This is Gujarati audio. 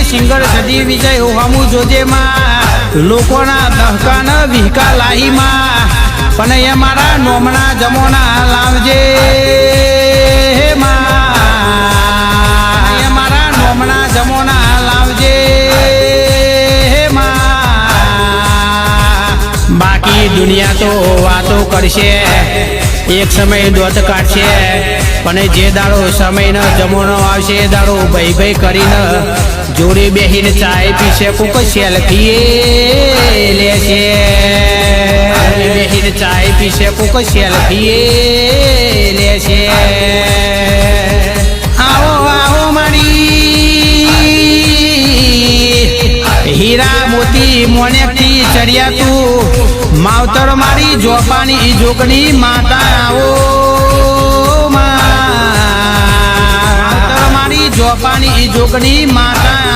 સિંગર સદી વિજય હોમું જોજે માં લોકોના દહકાન વિહકા લાહી માં પણ એ મારા નોમના જમોના લાવજે માં એ મારા નોમના જમોના લાવજે માં બાકી દુનિયા તો વાતો કરશે એક સમય દોત કાઢશે પણ જે દાડો સમયનો જમોનો આવશે એ દાડો ભાઈ ભાઈ કરીને જોડે બેહીને ચાય પીશે કોક સેલ્ફી લેશે બેહીને ચાય પીશે કોક સેલ્ફી લેશે આવો આવો મારી હીરા મોતી મોનેકથી ચડિયા તું માવતર મારી જોપાની જોગની માતા આવો માવતર મારી જોપાની જોગની માતા